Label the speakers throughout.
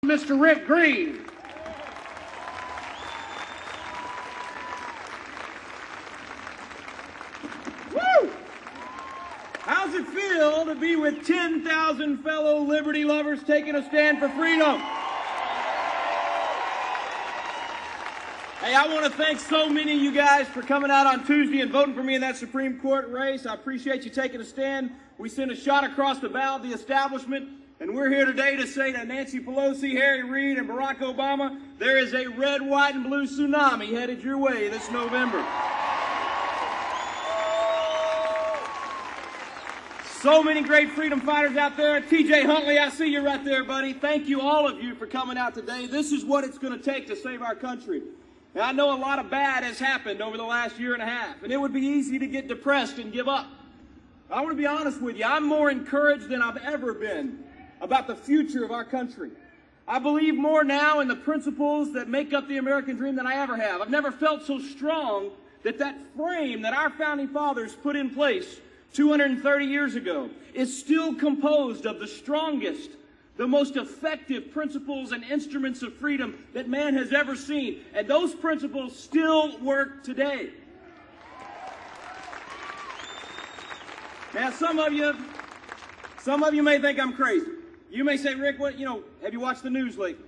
Speaker 1: Mr. Rick Green. Woo! How's it feel to be with 10,000 fellow liberty lovers taking a stand for freedom? Hey, I want to thank so many of you guys for coming out on Tuesday and voting for me in that Supreme Court race. I appreciate you taking a stand. We sent a shot across the bow of the establishment, and we're here today to say to Nancy Pelosi, Harry Reid, and Barack Obama, there is a red, white, and blue tsunami headed your way this November. So many great freedom fighters out there. TJ Huntley, I see you right there, buddy. Thank you, all of you, for coming out today. This is what it's going to take to save our country. And I know a lot of bad has happened over the last year and a half, and it would be easy to get depressed and give up. I want to be honest with you. I'm more encouraged than I've ever been about the future of our country. I believe more now in the principles that make up the American dream than I ever have. I've never felt so strong that that frame that our founding fathers put in place 230 years ago is still composed of the strongest, the most effective principles and instruments of freedom that man has ever seen. And those principles still work today. Now, some of you may think I'm crazy. You may say, Rick, have you watched the news lately?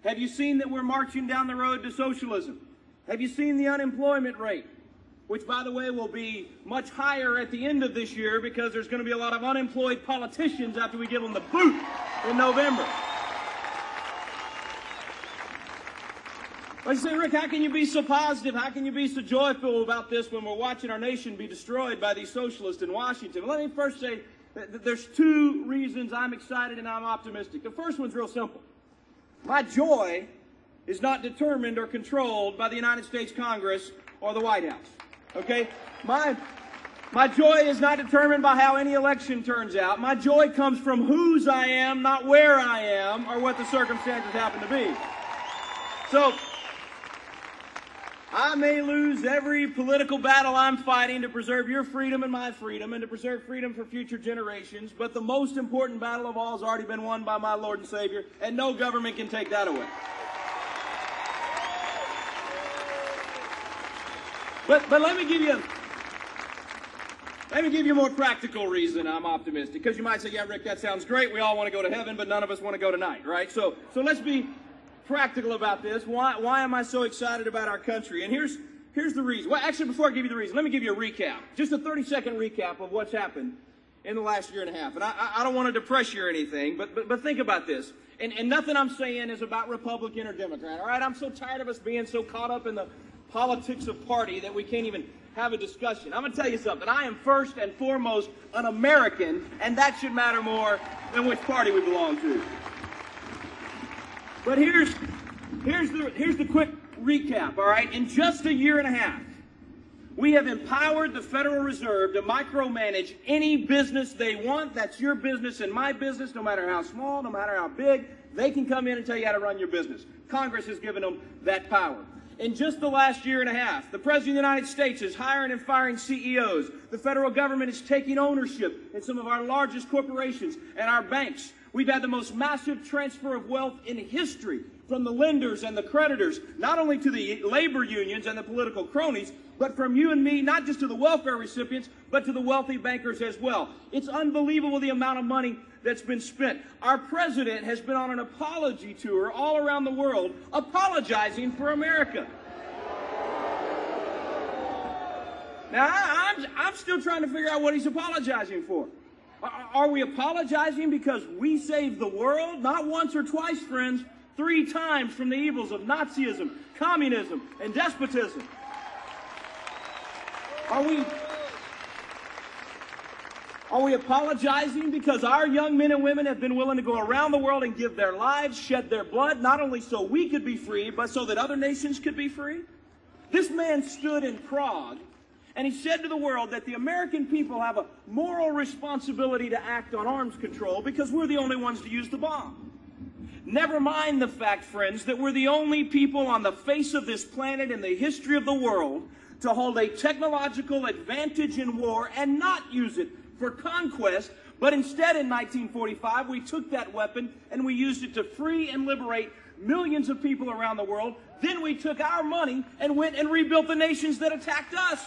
Speaker 1: Have you seen that we're marching down the road to socialism? Have you seen the unemployment rate? Which, by the way, will be much higher at the end of this year because there's going to be a lot of unemployed politicians after we give them the boot in November. I say, Rick, how can you be so positive? How can you be so joyful about this when we're watching our nation be destroyed by these socialists in Washington? Well, let me first say that there's two reasons I'm excited and I'm optimistic. The first one's real simple. My joy is not determined or controlled by the United States Congress or the White House. Okay? My joy is not determined by how any election turns out. My joy comes from whose I am, not where I am, or what the circumstances happen to be. So, I may lose every political battle I'm fighting to preserve your freedom and my freedom and to preserve freedom for future generations, but the most important battle of all has already been won by my Lord and Savior, and no government can take that away. But let me give you a more practical reason I'm optimistic, because you might say, yeah, Rick, that sounds great. We all want to go to heaven, but none of us want to go tonight, right? So let's be practical about this. Why am I so excited about our country? And here's the reason. Well, actually, before I give you the reason, let me give you a recap. Just a 30-second recap of what's happened in the last year and a half. And I don't want to depress you or anything, but think about this. And nothing I'm saying is about Republican or Democrat, all right? I'm so tired of us being so caught up in the politics of party that we can't even have a discussion. I'm going to tell you something. I am first and foremost an American, and that should matter more than which party we belong to. But here's the quick recap, all right? In just a year and a half, we have empowered the Federal Reserve to micromanage any business they want. That's your business and my business, no matter how small, no matter how big. They can come in and tell you how to run your business. Congress has given them that power. In just the last year and a half, the President of the United States is hiring and firing CEOs. The federal government is taking ownership in some of our largest corporations and our banks. We've had the most massive transfer of wealth in history from the lenders and the creditors, not only to the labor unions and the political cronies, but from you and me, not just to the welfare recipients, but to the wealthy bankers as well. It's unbelievable the amount of money that's been spent. Our president has been on an apology tour all around the world, apologizing for America. Now, I'm still trying to figure out what he's apologizing for. Are we apologizing because we saved the world? Not once or twice, friends, 3 times from the evils of Nazism, communism, and despotism. Are we apologizing because our young men and women have been willing to go around the world and give their lives, shed their blood, not only so we could be free, but so that other nations could be free? This man stood in Prague and he said to the world that the American people have a moral responsibility to act on arms control because we're the only ones to use the bomb. Never mind the fact, friends, that we're the only people on the face of this planet in the history of the world to hold a technological advantage in war and not use it for conquest, But instead, in 1945, we took that weapon and we used it to free and liberate millions of people around the world. Then we took our money and went and rebuilt the nations that attacked us.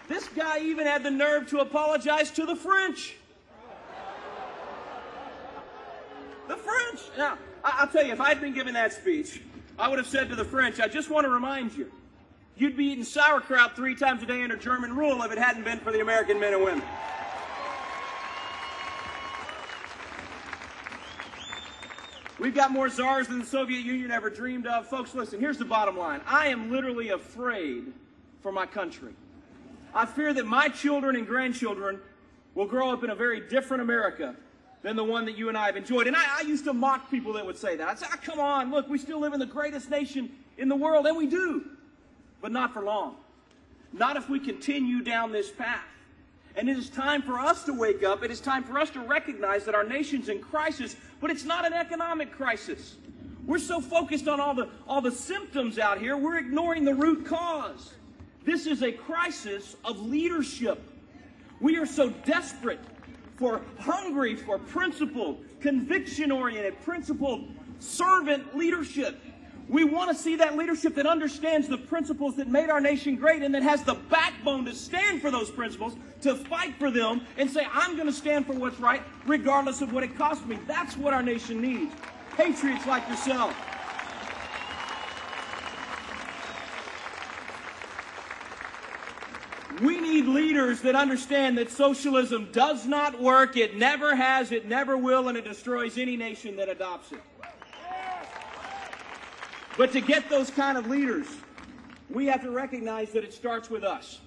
Speaker 1: This guy even had the nerve to apologize to the French. The French. Now, I'll tell you, if I'd been given that speech, I would have said to the French, I just want to remind you, you'd be eating sauerkraut 3 times a day under German rule if it hadn't been for the American men and women. We've got more czars than the Soviet Union ever dreamed of. Folks, listen, here's the bottom line. I am literally afraid for my country. I fear that my children and grandchildren will grow up in a very different America than the one that you and I have enjoyed. And I used to mock people that would say that. I'd say, come on, look, we still live in the greatest nation in the world, and we do. But not for long. Not if we continue down this path. And it is time for us to wake up. It is time for us to recognize that our nation's in crisis, but it's not an economic crisis. We're so focused on all the symptoms out here, we're ignoring the root cause. This is a crisis of leadership. We are so desperate hungry for principled, conviction-oriented, principled, servant leadership. We want to see that leadership that understands the principles that made our nation great and that has the backbone to stand for those principles, to fight for them, and say, I'm going to stand for what's right regardless of what it costs me. That's what our nation needs. Patriots like yourself. We need leaders that understand that socialism does not work, it never has, it never will, and it destroys any nation that adopts it. But to get those kind of leaders, we have to recognize that it starts with us.